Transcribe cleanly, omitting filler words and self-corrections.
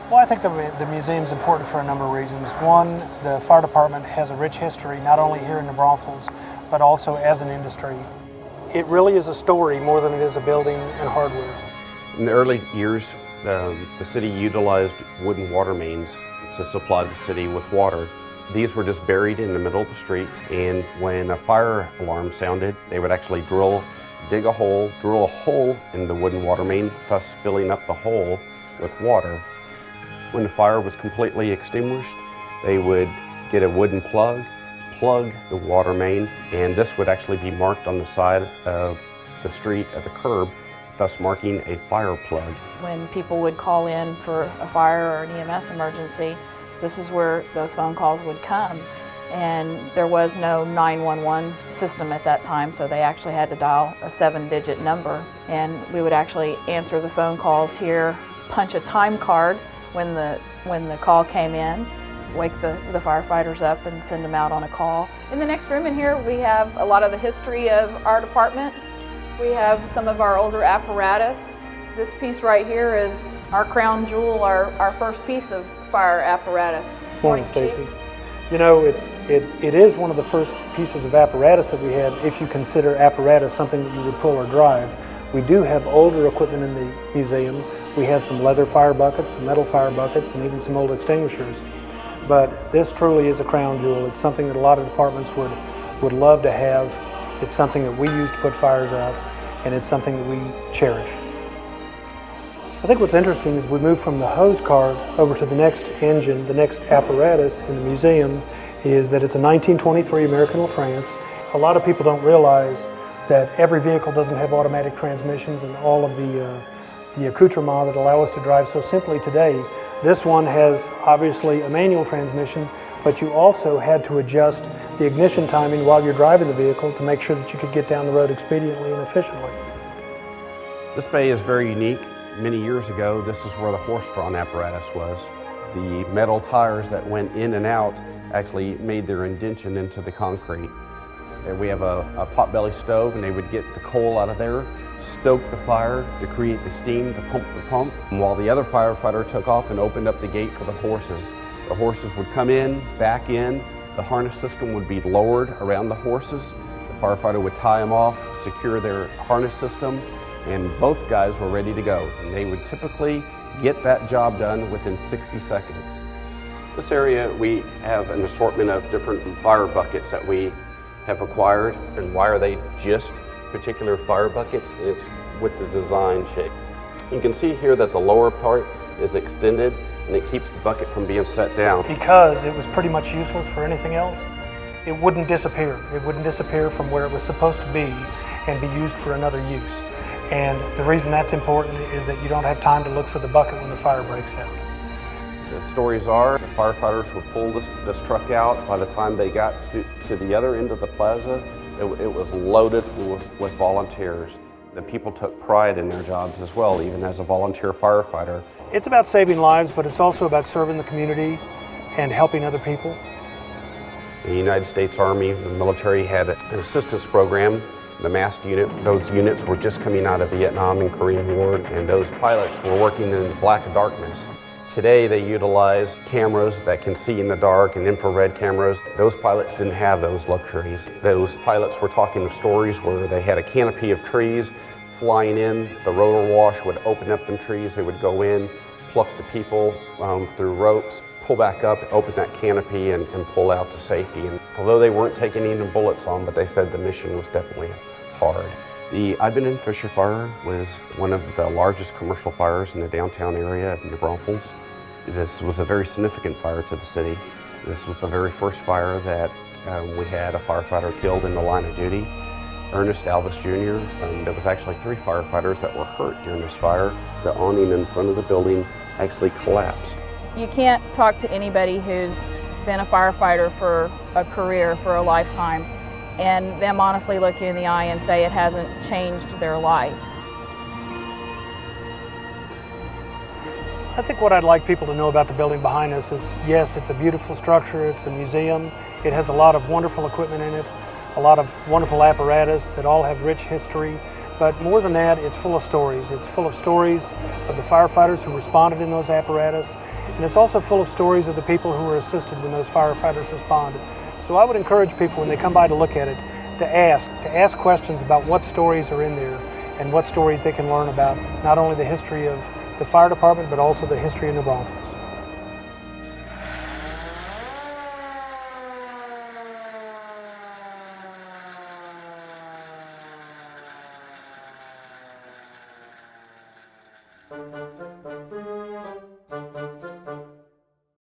Well, I think the museum is important for a number of reasons. One, the fire department has a rich history, not only here in New Braunfels, but also as an industry. It really is a story more than it is a building and hardware. In the early years, the city utilized wooden water mains to supply the city with water. These were just buried in the middle of the streets, and when a fire alarm sounded, they would actually drill a hole in the wooden water main, thus filling up the hole with water. When the fire was completely extinguished, they would get a wooden plug the water main, and this would actually be marked on the side of the street at the curb, thus marking a fire plug. When people would call in for a fire or an EMS emergency, this is where those phone calls would come. And there was no 911 system at that time, so they actually had to dial a 7-digit number. And we would actually answer the phone calls here, punch a time card when the call came in, wake the firefighters up and send them out on a call. In the next room in here, we have a lot of the history of our department. We have some of our older apparatus. This piece right here is our crown jewel, our first piece of fire apparatus. Morning, Stacy. You know, it is one of the first pieces of apparatus that we had, if you consider apparatus something that you would pull or drive. We do have older equipment in the museum. We have some leather fire buckets, some metal fire buckets, and even some old extinguishers. But this truly is a crown jewel. It's something that a lot of departments would love to have. It's something that we use to put fires out, and it's something that we cherish. I think what's interesting is we move from the hose cart over to the next engine, the next apparatus in the museum, is that it's a 1923 American LaFrance. A lot of people don't realize that every vehicle doesn't have automatic transmissions and all of the accoutrements that allow us to drive so simply today. This one has obviously a manual transmission, but you also had to adjust the ignition timing while you're driving the vehicle to make sure that you could get down the road expediently and efficiently. This bay is very unique. Many years ago, this is where the horse-drawn apparatus was. The metal tires that went in and out actually made their indentation into the concrete. And we have a potbelly stove, and they would get the coal out of there, stoke the fire to create the steam to pump the pump. And while the other firefighter took off and opened up the gate for the horses would come in, back in, the harness system would be lowered around the horses. The firefighter would tie them off, secure their harness system, and both guys were ready to go. And they would typically get that job done within 60 seconds. This area, we have an assortment of different fire buckets that we have acquired. And why are they just particular fire buckets? It's with the design shape. You can see here that the lower part is extended, and it keeps the bucket from being set down. Because it was pretty much useless for anything else, it wouldn't disappear. It wouldn't disappear from where it was supposed to be and be used for another use. And the reason that's important is that you don't have time to look for the bucket when the fire breaks out. The stories are the firefighters would pull this truck out. By the time they got to the other end of the plaza, it was loaded with volunteers. The people took pride in their jobs as well, even as a volunteer firefighter. It's about saving lives, but it's also about serving the community and helping other people. The United States Army, the military, had an assistance program. The MAST unit, those units were just coming out of Vietnam and Korean War, and those pilots were working in black darkness. Today they utilize cameras that can see in the dark and infrared cameras. Those pilots didn't have those luxuries. Those pilots were talking of stories where they had a canopy of trees flying in. The rotor wash would open up them trees. They would go in, pluck the people through ropes, pull back up, open that canopy, and pull out to safety. And although they weren't taking any bullets on, but they said the mission was definitely hard. The Ibanez Fisher Fire was one of the largest commercial fires in the downtown area of New Braunfels. This was a very significant fire to the city. This was the very first fire that we had a firefighter killed in the line of duty, Ernest Alvis Jr. There was actually 3 firefighters that were hurt during this fire. The awning in front of the building actually collapsed. You can't talk to anybody who's been a firefighter for a career, for a lifetime, and them honestly look you in the eye and say it hasn't changed their life. I think what I'd like people to know about the building behind us is, yes, it's a beautiful structure, it's a museum, it has a lot of wonderful equipment in it, a lot of wonderful apparatus that all have rich history, but more than that, it's full of stories. It's full of stories of the firefighters who responded in those apparatus. And it's also full of stories of the people who were assisted when those firefighters responded. So I would encourage people when they come by to look at it to ask questions about what stories are in there and what stories they can learn about not only the history of the fire department but also the history of New Braunfels.